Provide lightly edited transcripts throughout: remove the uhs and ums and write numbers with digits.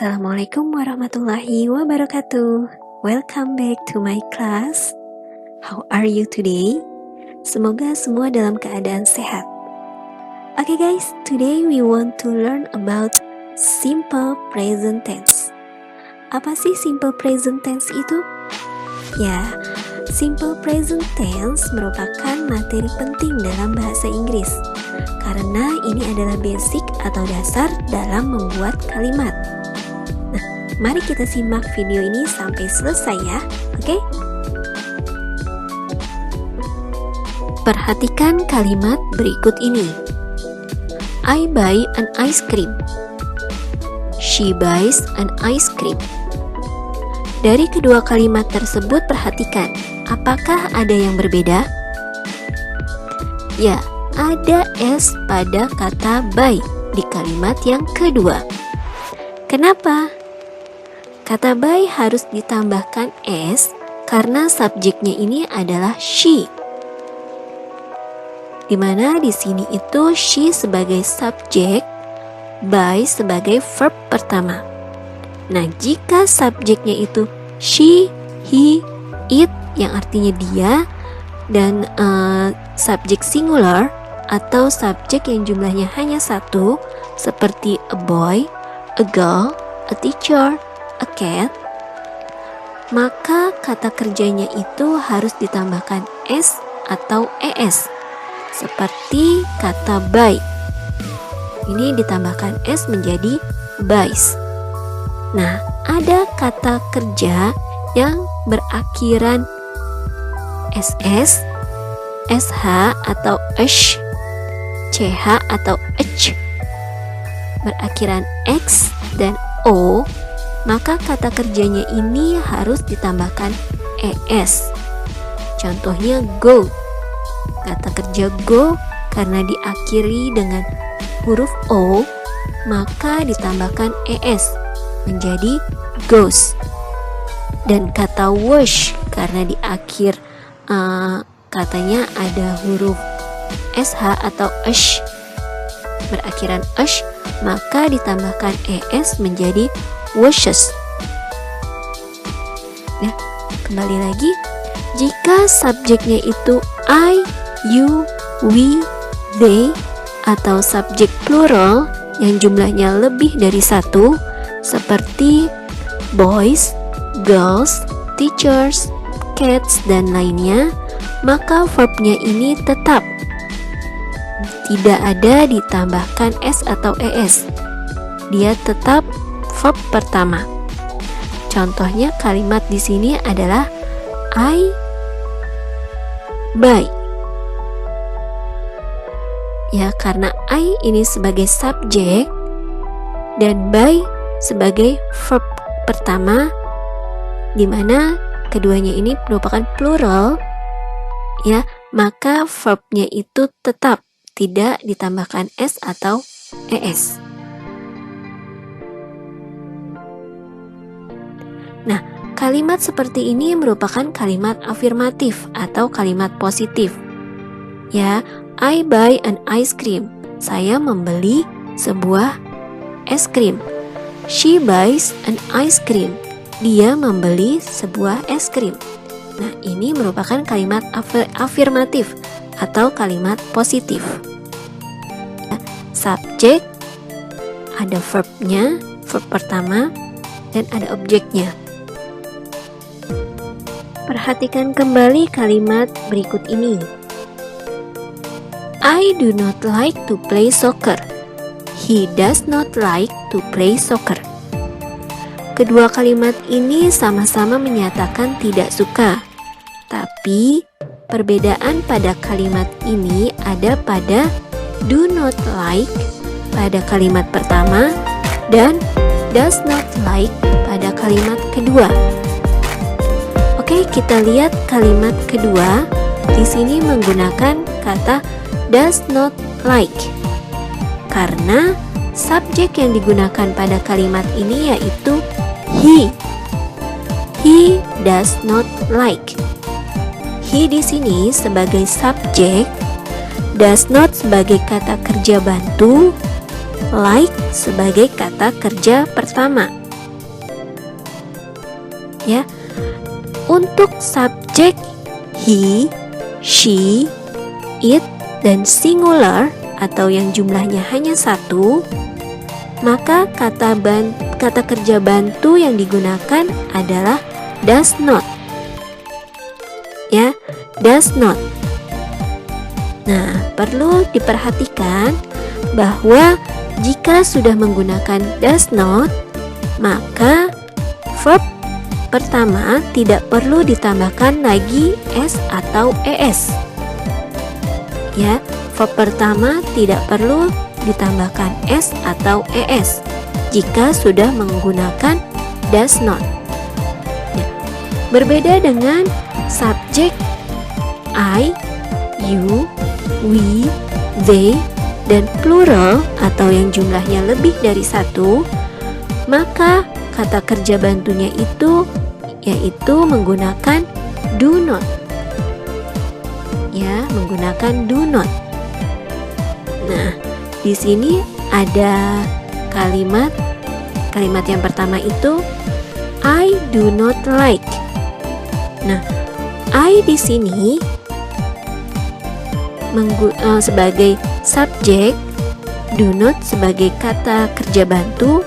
Assalamualaikum warahmatullahi wabarakatuh. Welcome back to my class. How are you today? Semoga semua dalam keadaan sehat. Okay guys, today we want to learn about simple present tense. Apa sih simple present tense itu? Ya, simple present tense merupakan materi penting dalam bahasa Inggris karena ini adalah basic atau dasar dalam membuat kalimat. Nah, mari kita simak video ini sampai selesai ya, oke? Perhatikan kalimat berikut ini. I buy an ice cream. She buys an ice cream. Dari kedua kalimat tersebut perhatikan, apakah ada yang berbeda? Ya, ada S pada kata buy di kalimat yang kedua. Kenapa? Kata buy harus ditambahkan S karena subjeknya ini adalah she. Dimana di sini itu she sebagai subjek, buy sebagai verb pertama. Nah, jika subjeknya itu she, he, it yang artinya dia dan subjek singular atau subjek yang jumlahnya hanya satu seperti a boy, a girl, a teacher, a cat, maka kata kerjanya itu harus ditambahkan S atau ES seperti kata buy. Ini ditambahkan S menjadi buys. Nah, ada kata kerja yang berakhiran SS, SH atau ESH, CH atau ECH, berakhiran X dan O, maka kata kerjanya ini harus ditambahkan ES. Contohnya go. Kata kerja go karena diakhiri dengan huruf O, maka ditambahkan ES menjadi goes. Dan kata wash karena di akhir katanya ada huruf SH atau ESH berakhiran ESH, maka ditambahkan ES menjadi washes. Ya, kembali lagi, jika subjeknya itu I, you, we, they atau subjek plural yang jumlahnya lebih dari satu seperti boys, girls, teachers, cats, dan lainnya, maka verbnya ini tetap tidak ada ditambahkan S atau ES. Dia tetap verb pertama. Contohnya kalimat di sini adalah I buy. Ya, karena I ini sebagai subjek dan buy sebagai verb pertama, di mana keduanya ini merupakan plural, ya, maka verbnya itu tetap tidak ditambahkan S atau ES. Nah, kalimat seperti ini merupakan kalimat afirmatif atau kalimat positif. Ya, I buy an ice cream. Saya membeli sebuah es krim. She buys an ice cream. Dia membeli sebuah es krim. Nah, ini merupakan kalimat afirmatif atau kalimat positif. Subjek, ada verbnya, verb pertama, dan ada objeknya. Perhatikan kembali kalimat berikut ini. I do not like to play soccer. He does not like to play soccer. Kedua kalimat ini sama-sama menyatakan tidak suka. Tapi perbedaan pada kalimat ini ada pada do not like pada kalimat pertama dan does not like pada kalimat kedua. Oke, kita lihat kalimat kedua. Di sini menggunakan kata does not like karena subjek yang digunakan pada kalimat ini yaitu he. He does not like. He di sini sebagai subjek, does not sebagai kata kerja bantu, like sebagai kata kerja pertama. Ya. Untuk subjek he, she, it, dan singular atau yang jumlahnya hanya satu, maka kata kerja bantu yang digunakan adalah does not. Ya, does not. Nah, perlu diperhatikan bahwa jika sudah menggunakan does not, maka verb pertama tidak perlu ditambahkan lagi s atau es. Ya, verb pertama tidak perlu ditambahkan s atau es jika sudah menggunakan does not. Ya, berbeda dengan subjek I, you, we, they, dan plural atau yang jumlahnya lebih dari satu, maka kata kerja bantunya itu yaitu menggunakan do not. Ya, menggunakan do not. Nah, di sini ada kalimat yang pertama itu I do not like. Nah, I di sini sebagai subjek, do not sebagai kata kerja bantu,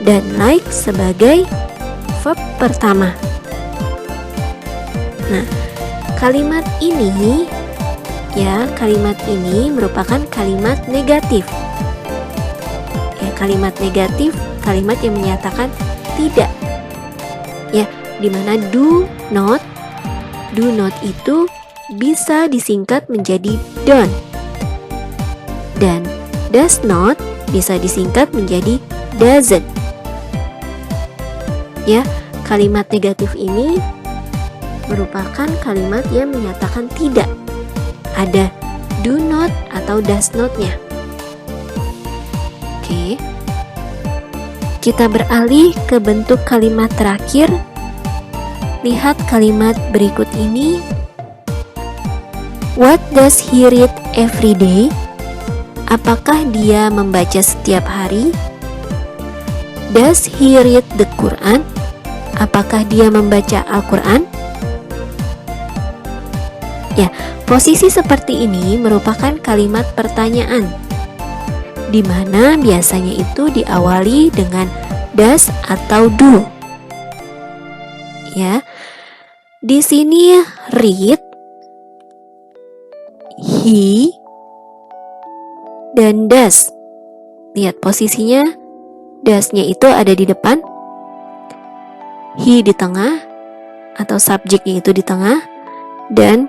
dan like sebagai verb pertama. Nah, kalimat ini merupakan kalimat negatif. Ya, kalimat negatif, kalimat yang menyatakan tidak. Ya, dimana do not itu bisa disingkat menjadi don't, dan does not bisa disingkat menjadi doesn't. Ya, kalimat negatif ini merupakan kalimat yang menyatakan tidak. Ada do not atau does not-nya. Oke. Kita beralih ke bentuk kalimat terakhir. Lihat kalimat berikut ini. What does he read every day? Apakah dia membaca setiap hari? Does he read the Quran? Apakah dia membaca Al-Quran? Ya, posisi seperti ini merupakan kalimat pertanyaan, di mana biasanya itu diawali dengan does atau do. Ya, di sini read, he, dan does. Lihat posisinya, does-nya itu ada di depan, he di tengah, atau subjeknya itu di tengah, dan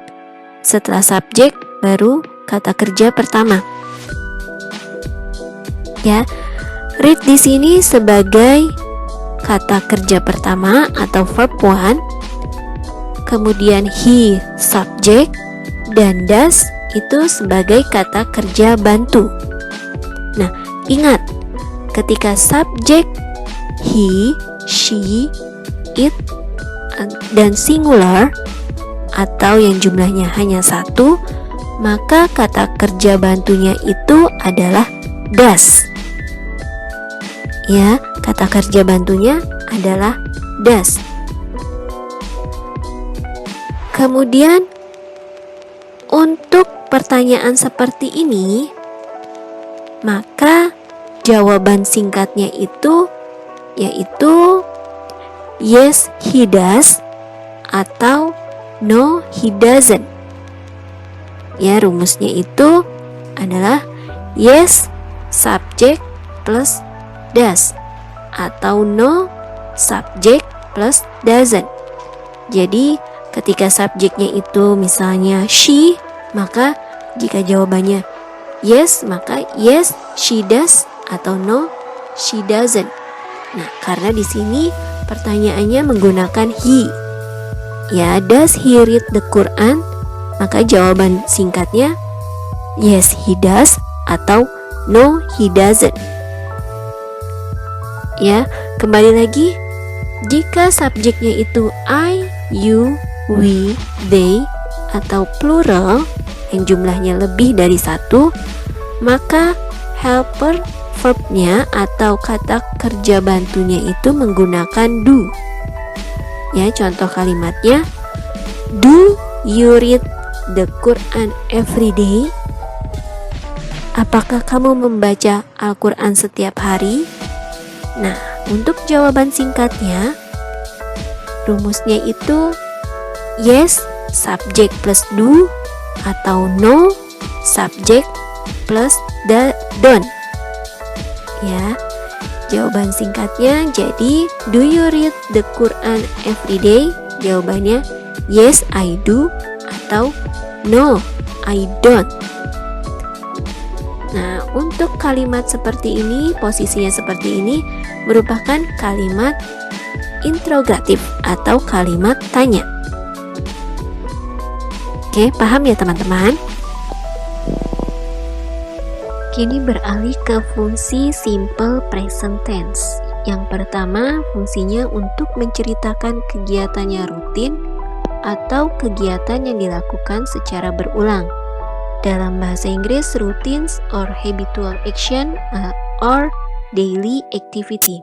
setelah subjek baru kata kerja pertama. Ya, read di sini sebagai kata kerja pertama atau verb one, kemudian he subjek, dan does itu sebagai kata kerja bantu. Nah, ingat, ketika subjek he, she, it, dan singular atau yang jumlahnya hanya satu, maka kata kerja bantunya itu adalah does. Ya, kata kerja bantunya adalah does. Kemudian untuk pertanyaan seperti ini, maka jawaban singkatnya itu yaitu yes he does atau no he doesn't. Ya, rumusnya itu adalah yes subject plus does atau no subject plus doesn't. Jadi ketika subjeknya itu misalnya she, maka jika jawabannya yes, maka yes she does atau no she doesn't. Nah, karena di sini pertanyaannya menggunakan he. Ya, does he read the Quran? Maka jawaban singkatnya yes he does atau no he doesn't. Ya, kembali lagi, jika subjeknya itu I, you, we, they, atau plural yang jumlahnya lebih dari satu, maka helper verbnya atau kata kerja bantunya itu menggunakan do. Ya, contoh kalimatnya, do you read the Quran every day? Apakah kamu membaca Al-Quran setiap hari? Nah, untuk jawaban singkatnya, rumusnya itu yes, subject plus do, atau no, subject plus don't. Ya, jawaban singkatnya jadi, do you read the Quran every day? Jawabannya yes, I do, atau no, I don't. Nah, untuk kalimat seperti ini, posisinya seperti ini, merupakan kalimat interrogatif atau kalimat tanya. Oke, paham ya teman-teman? Kini beralih ke fungsi simple present tense. Yang pertama, fungsinya untuk menceritakan kegiatannya rutin atau kegiatan yang dilakukan secara berulang. Dalam bahasa Inggris, routines or habitual action or daily activity.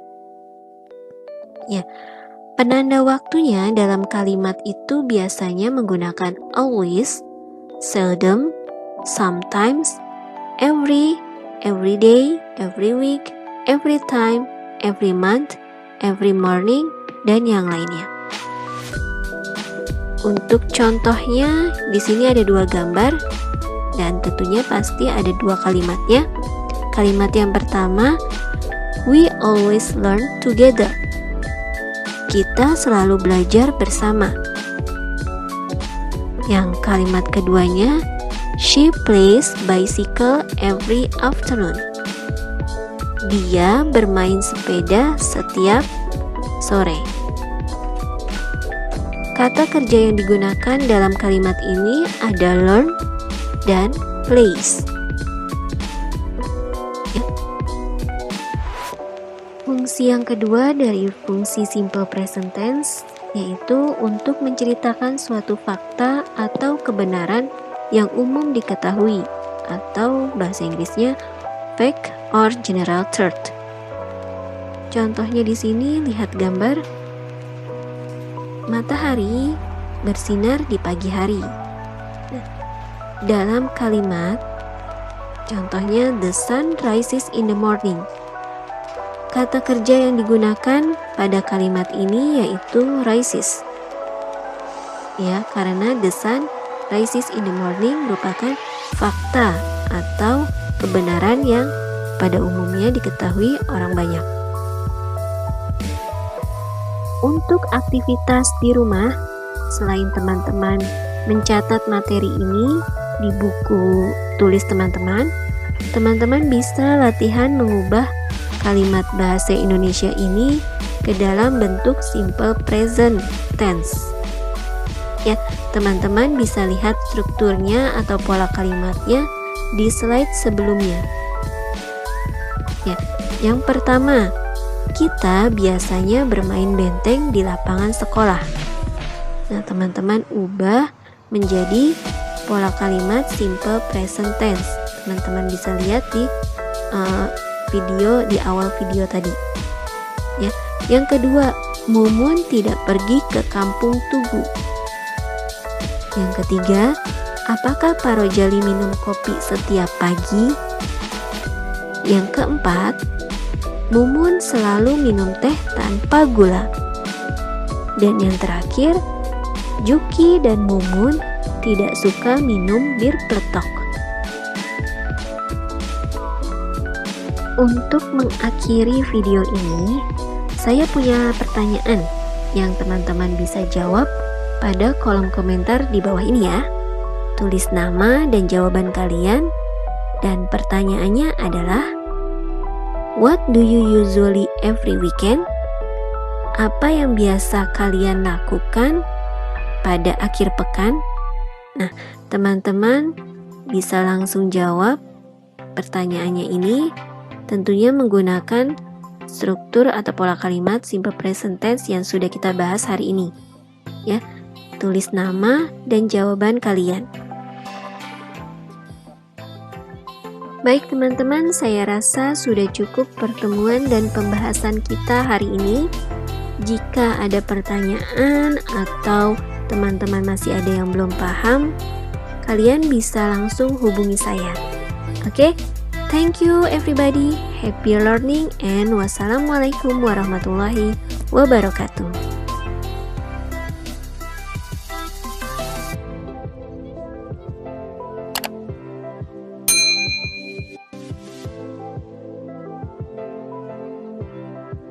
Ya, penanda waktunya dalam kalimat itu biasanya menggunakan always, seldom, sometimes, every day, every week, every time, every month, every morning, dan yang lainnya. Untuk contohnya, di sini ada 2 gambar. Dan tentunya pasti ada 2 kalimatnya. Kalimat yang pertama, we always learn together. Kita selalu belajar bersama. Yang kalimat keduanya, she plays bicycle every afternoon. Dia bermain sepeda setiap sore. Kata kerja yang digunakan dalam kalimat ini ada learn dan plays. Fungsi yang kedua dari fungsi simple present tense yaitu untuk menceritakan suatu fakta atau kebenaran yang umum diketahui, atau bahasa Inggrisnya fact or general truth. Contohnya di sini, lihat gambar. Matahari bersinar di pagi hari. Dalam kalimat, contohnya the sun rises in the morning. Kata kerja yang digunakan pada kalimat ini yaitu rises. Ya, karena the sun rises in the morning merupakan fakta atau kebenaran yang pada umumnya diketahui orang banyak. Untuk aktivitas di rumah, selain teman-teman mencatat materi ini di buku tulis teman-teman bisa latihan mengubah kalimat bahasa Indonesia ini ke dalam bentuk simple present tense. Ya, teman-teman bisa lihat strukturnya atau pola kalimatnya di slide sebelumnya. Ya, yang pertama, kita biasanya bermain benteng di lapangan sekolah. Nah, teman-teman ubah menjadi pola kalimat simple present tense. Teman-teman bisa lihat di video di awal video tadi. Ya, yang kedua, Mumun tidak pergi ke kampung Tugu. Yang ketiga, apakah Pak Rojali minum kopi setiap pagi? Yang keempat, Mumun selalu minum teh tanpa gula. Dan yang terakhir, Juki dan Mumun tidak suka minum bir peletok. Untuk mengakhiri video ini, saya punya pertanyaan yang teman-teman bisa jawab pada kolom komentar di bawah ini ya. Tulis nama dan jawaban kalian, dan pertanyaannya adalah, what do you usually every weekend? Apa yang biasa kalian lakukan pada akhir pekan? Nah, teman-teman bisa langsung jawab pertanyaannya ini, tentunya menggunakan struktur atau pola kalimat simple present tense yang sudah kita bahas hari ini. Ya, tulis nama dan jawaban kalian. Baik teman-teman, saya rasa sudah cukup pertemuan dan pembahasan kita hari ini. Jika ada pertanyaan atau teman-teman masih ada yang belum paham, kalian bisa langsung hubungi saya. Oke? Thank you everybody. Happy learning and wassalamualaikum warahmatullahi wabarakatuh.